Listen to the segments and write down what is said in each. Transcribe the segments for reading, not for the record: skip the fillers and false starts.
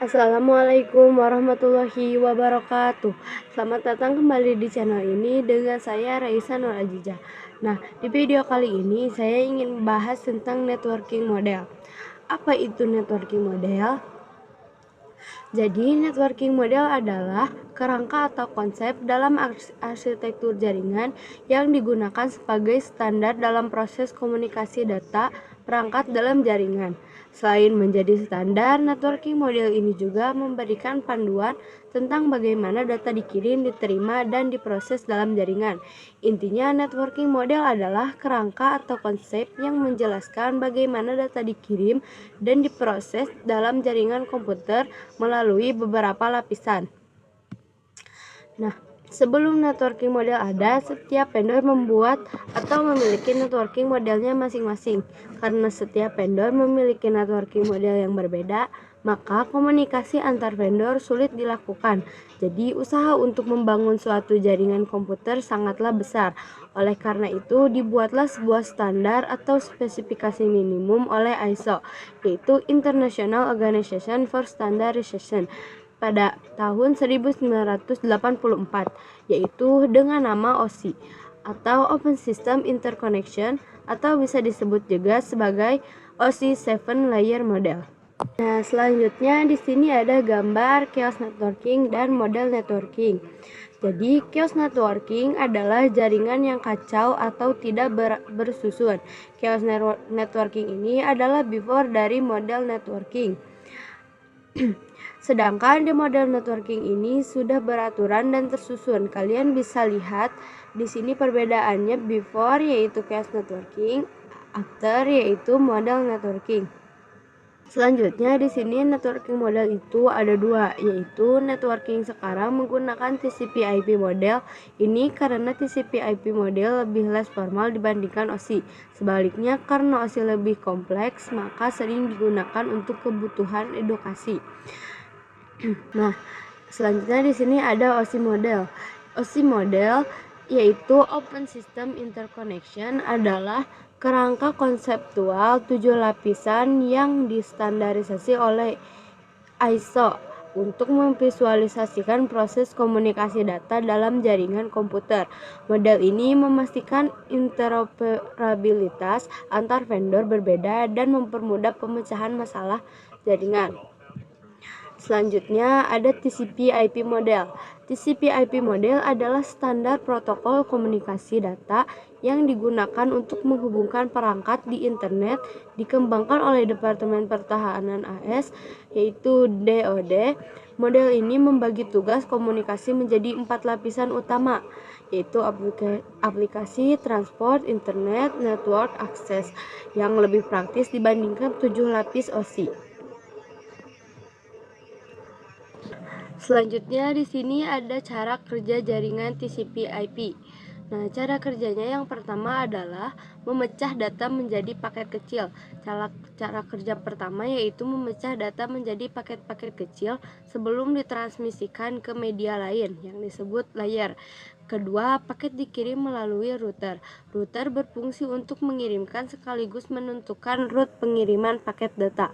Assalamualaikum warahmatullahi wabarakatuh. Selamat datang kembali di channel ini dengan saya Raisa Nur Ajijah. Nah, di video kali ini saya ingin membahas tentang networking model. Apa itu networking model? Jadi, networking model adalah kerangka atau konsep dalam arsitektur jaringan yang digunakan sebagai standar dalam proses komunikasi data perangkat dalam jaringan. Selain menjadi standar, networking model ini juga memberikan panduan tentang bagaimana data dikirim, diterima, dan diproses dalam jaringan. Intinya, networking model adalah kerangka atau konsep yang menjelaskan bagaimana data dikirim dan diproses dalam jaringan komputer melalui beberapa lapisan. Nah, sebelum networking model ada, setiap vendor membuat atau memiliki networking modelnya masing-masing. Karena setiap vendor memiliki networking model yang berbeda, maka komunikasi antar vendor sulit dilakukan. Jadi, usaha untuk membangun suatu jaringan komputer sangatlah besar. Oleh karena itu, dibuatlah sebuah standar atau spesifikasi minimum oleh ISO, yaitu International Organization for Standardization, pada tahun 1984, yaitu dengan nama OSI atau Open System Interconnection, atau bisa disebut juga sebagai OSI 7 Layer Model. Nah, selanjutnya di sini ada gambar chaos networking dan model networking. Jadi, chaos networking adalah jaringan yang kacau atau tidak bersusun. Chaos networking ini adalah before dari model networking. Sedangkan di model networking ini sudah beraturan dan tersusun. Kalian bisa lihat di sini perbedaannya before yaitu chaos networking, after yaitu model networking. Selanjutnya di sini networking model itu ada dua, yaitu networking sekarang menggunakan TCP/IP model ini karena TCP/IP model lebih less formal dibandingkan OSI. Sebaliknya, karena OSI lebih kompleks, maka sering digunakan untuk kebutuhan edukasi. Nah, selanjutnya di sini ada OSI model. OSI model yaitu Open System Interconnection adalah kerangka konseptual 7 lapisan yang distandarisasi oleh ISO untuk memvisualisasikan proses komunikasi data dalam jaringan komputer. Model ini memastikan interoperabilitas antar vendor berbeda dan mempermudah pemecahan masalah jaringan. Selanjutnya ada TCP/IP model. TCP/IP model adalah standar protokol komunikasi data yang digunakan untuk menghubungkan perangkat di internet, dikembangkan oleh Departemen Pertahanan AS, yaitu DoD. Model ini membagi tugas komunikasi menjadi 4 lapisan utama, yaitu aplikasi, transport, internet, network, akses, yang lebih praktis dibandingkan 7 lapis OSI. Selanjutnya di sini ada cara kerja jaringan TCP/IP. Nah, cara kerjanya yang pertama adalah memecah data menjadi paket kecil. Cara kerja pertama yaitu memecah data menjadi paket-paket kecil sebelum ditransmisikan ke media lain yang disebut layer. Kedua, paket dikirim melalui router. Router berfungsi untuk mengirimkan sekaligus menentukan route pengiriman paket data.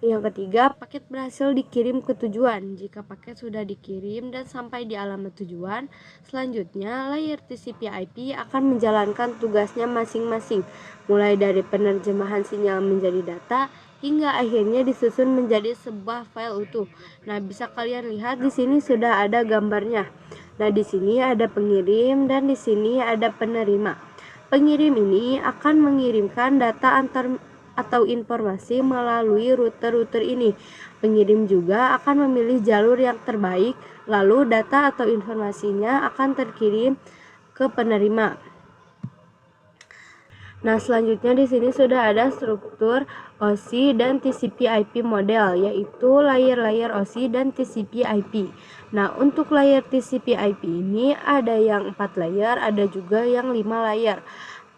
Yang ketiga, paket berhasil dikirim ke tujuan. Jika paket sudah dikirim dan sampai di alamat tujuan, selanjutnya layer TCP/IP akan menjalankan tugasnya masing-masing, mulai dari penerjemahan sinyal menjadi data hingga akhirnya disusun menjadi sebuah file utuh. Nah, bisa kalian lihat di sini sudah ada gambarnya. Nah, di sini ada pengirim dan di sini ada penerima. Pengirim ini akan mengirimkan data atau informasi melalui router-router ini. Pengirim juga akan memilih jalur yang terbaik, lalu data atau informasinya akan terkirim ke penerima. Nah, selanjutnya di sini sudah ada struktur OSI dan TCP/IP model, yaitu layer-layer OSI dan TCP/IP. Nah, untuk layer TCP/IP ini ada yang 4 layer, ada juga yang 5 layer.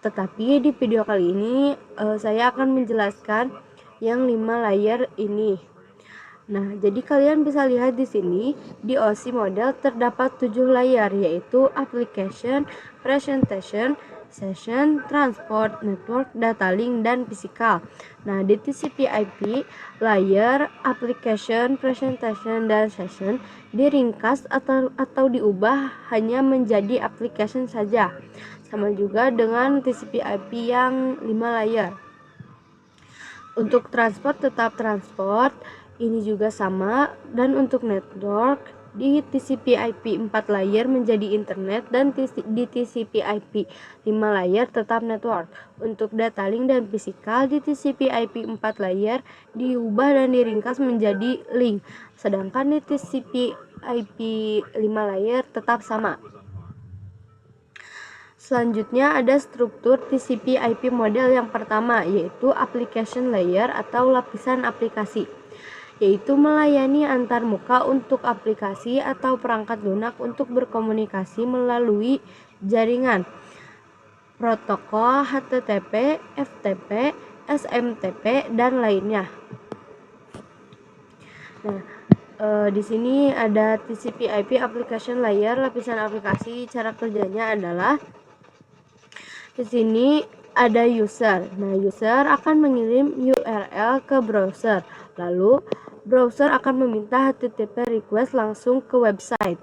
Tetapi di video kali ini saya akan menjelaskan yang 5 layer ini. Nah, jadi kalian bisa lihat di sini di OSI model terdapat 7 layer, yaitu application, presentation, session, transport, network, data link, dan physical. Nah, di TCP/IP layer, application, presentation, dan session diringkas atau diubah hanya menjadi application saja. Sama juga dengan TCP/IP yang 5 layer. Untuk transport tetap transport, ini juga sama, dan untuk network di TCP/IP 4 layer menjadi internet, dan di TCP/IP 5 layer tetap network. Untuk data link dan physical di TCP/IP 4 layer diubah dan diringkas menjadi link, sedangkan di TCP/IP 5 layer tetap sama. Selanjutnya ada struktur TCP/IP model yang pertama, yaitu application layer atau lapisan aplikasi, yaitu melayani antar muka untuk aplikasi atau perangkat lunak untuk berkomunikasi melalui jaringan protokol HTTP, FTP, SMTP, dan lainnya. Nah, di sini ada TCP/IP application layer, lapisan aplikasi. Cara kerjanya adalah di sini ada user. Nah, user akan mengirim URL ke browser. Lalu, browser akan meminta HTTP request langsung ke website.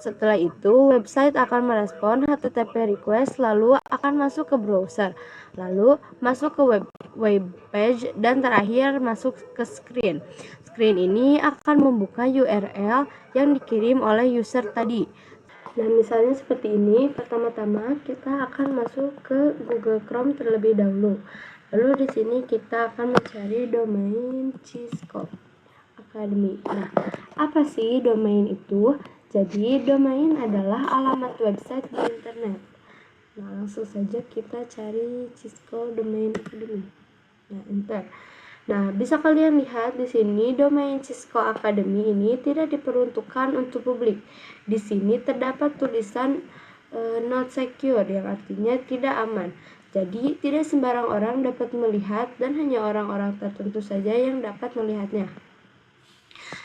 Setelah itu, website akan merespon HTTP request, lalu akan masuk ke browser. Lalu, masuk ke web page, dan terakhir masuk ke screen. Screen ini akan membuka URL yang dikirim oleh user tadi. Nah, misalnya seperti ini, pertama-tama kita akan masuk ke Google Chrome terlebih dahulu. Lalu di sini kita akan mencari domain Cisco Academy. Nah, apa sih domain itu? Jadi, domain adalah alamat website di internet. Nah, langsung saja kita cari Cisco Domain Academy. Nah, enter. Nah, bisa kalian lihat di sini domain Cisco Academy ini tidak diperuntukkan untuk publik. Di sini terdapat tulisan not secure, yang artinya tidak aman. Jadi, tidak sembarang orang dapat melihat dan hanya orang-orang tertentu saja yang dapat melihatnya.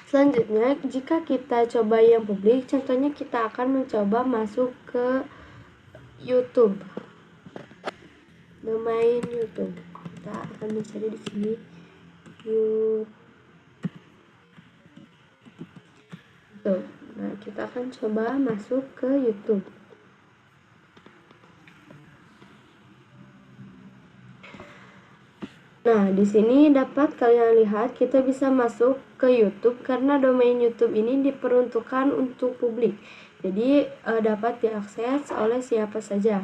Selanjutnya, jika kita coba yang publik, contohnya kita akan mencoba masuk ke YouTube. Domain YouTube. Kita akan mencari di sini YouTube. Nah, kita akan coba masuk ke YouTube. Nah, di sini dapat kalian lihat kita bisa masuk ke YouTube karena domain YouTube ini diperuntukkan untuk publik. Jadi dapat diakses oleh siapa saja.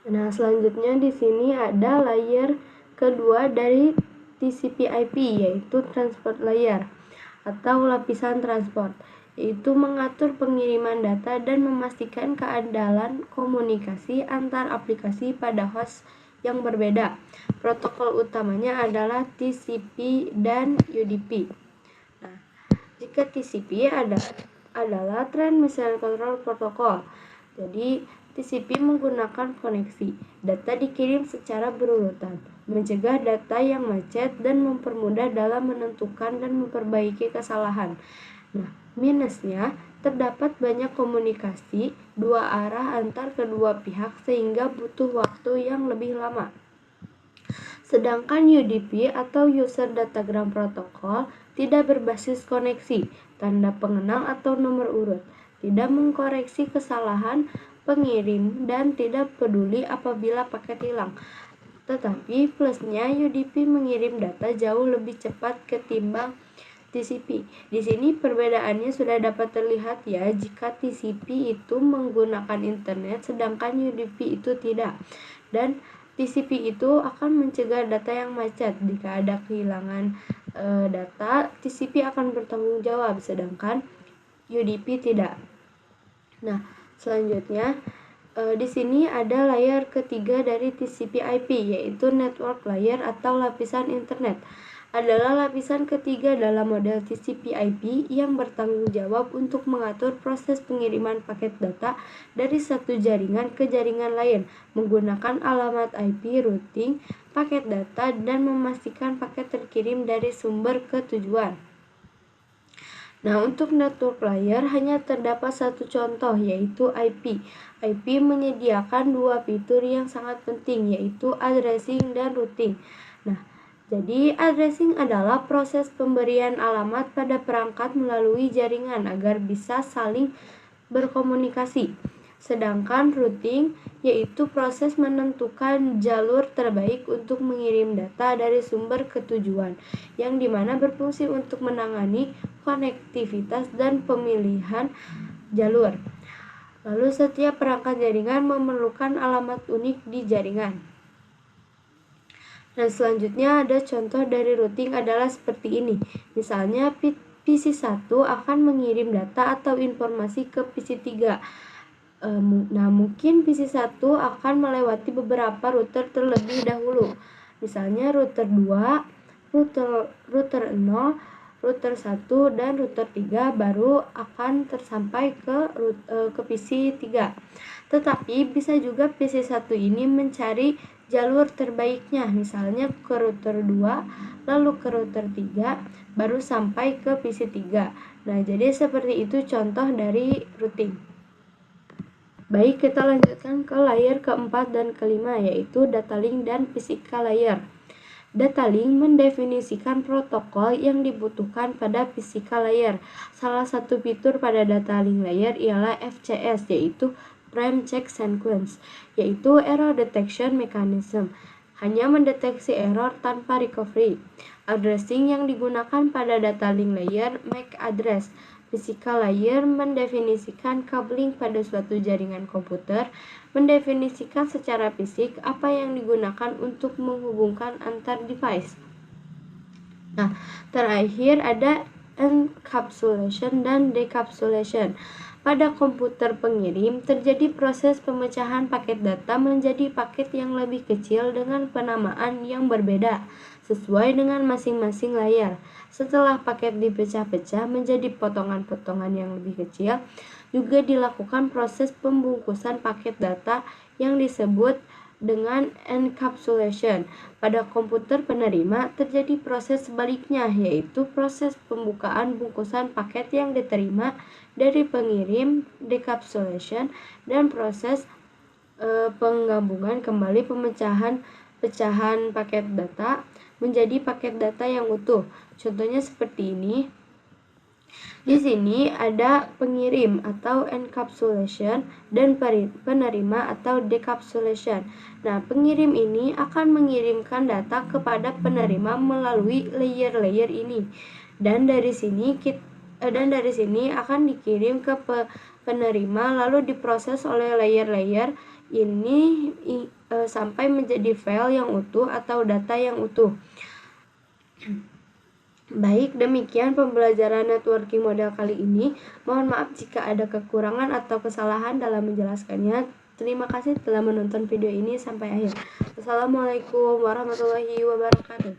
Nah, selanjutnya di sini ada layer kedua dari TCP/IP, yaitu transport layer atau lapisan transport, yaitu mengatur pengiriman data dan memastikan keandalan komunikasi antar aplikasi pada host yang berbeda. Protokol utamanya adalah TCP dan UDP. Nah, jika TCP adalah Transmission Control Protocol. Jadi, TCP menggunakan koneksi. Data dikirim secara berurutan, mencegah data yang macet dan mempermudah dalam menentukan dan memperbaiki kesalahan. Nah, minusnya terdapat banyak komunikasi dua arah antar kedua pihak sehingga butuh waktu yang lebih lama. Sedangkan UDP atau User Datagram Protocol tidak berbasis koneksi, tanda pengenal atau nomor urut, tidak mengkoreksi kesalahan pengirim, dan tidak peduli apabila paket hilang. Tetapi plusnya UDP mengirim data jauh lebih cepat ketimbang TCP. Di sini perbedaannya sudah dapat terlihat ya, jika TCP itu menggunakan internet sedangkan UDP itu tidak. Dan TCP itu akan mencegah data yang macet. Jika ada kehilangan data, TCP akan bertanggung jawab sedangkan UDP tidak. Nah, selanjutnya di sini ada layer ketiga dari TCP/IP, yaitu network layer atau lapisan internet. Adalah lapisan ketiga dalam model TCP/IP yang bertanggung jawab untuk mengatur proses pengiriman paket data dari satu jaringan ke jaringan lain menggunakan alamat IP, routing paket data, dan memastikan paket terkirim dari sumber ke tujuan. Nah, untuk network layer hanya terdapat satu contoh, yaitu IP. IP menyediakan dua fitur yang sangat penting, yaitu addressing dan routing. Nah, jadi addressing adalah proses pemberian alamat pada perangkat melalui jaringan agar bisa saling berkomunikasi. Sedangkan routing yaitu proses menentukan jalur terbaik untuk mengirim data dari sumber ke tujuan, yang dimana berfungsi untuk menangani konektivitas dan pemilihan jalur. Lalu setiap perangkat jaringan memerlukan alamat unik di jaringan. Dan selanjutnya ada contoh dari routing adalah seperti ini. Misalnya PC1 akan mengirim data atau informasi ke PC3. Nah, mungkin PC1 akan melewati beberapa router terlebih dahulu. Misalnya router 2, router 0, router 1 dan router 3 baru akan tersampai ke PC3. Tetapi bisa juga PC1 ini mencari jalur terbaiknya, misalnya ke router 2, lalu ke router 3, baru sampai ke PC3. Nah, jadi seperti itu contoh dari routing. Baik, kita lanjutkan ke layer keempat dan kelima, yaitu data link dan physical layer. Data link mendefinisikan protokol yang dibutuhkan pada physical layer. Salah satu fitur pada data link layer ialah FCS, yaitu Frame Check Sequence, yaitu Error Detection Mechanism. Hanya mendeteksi error tanpa recovery. Addressing yang digunakan pada data link layer MAC address. Physical layer mendefinisikan cabling pada suatu jaringan komputer, mendefinisikan secara fisik apa yang digunakan untuk menghubungkan antar device. Nah, terakhir ada encapsulation dan decapsulation. Pada komputer pengirim, terjadi proses pemecahan paket data menjadi paket yang lebih kecil dengan penamaan yang berbeda, sesuai dengan masing-masing layar. Setelah paket dipecah-pecah menjadi potongan-potongan yang lebih kecil, juga dilakukan proses pembungkusan paket data yang disebut dengan encapsulation. Pada komputer penerima terjadi proses sebaliknya, yaitu proses pembukaan bungkusan paket yang diterima dari pengirim, decapsulation, dan proses penggabungan kembali pecahan paket data menjadi paket data yang utuh. Contohnya seperti ini. Di sini ada pengirim atau encapsulation dan penerima atau decapsulation. Nah, pengirim ini akan mengirimkan data kepada penerima melalui layer-layer ini. Dan dari sini akan dikirim ke penerima lalu diproses oleh layer-layer ini sampai menjadi file yang utuh atau data yang utuh. Baik, demikian pembelajaran networking model kali ini. Mohon maaf jika ada kekurangan atau kesalahan dalam menjelaskannya. Terima kasih telah menonton video ini sampai akhir. Wassalamualaikum warahmatullahi wabarakatuh.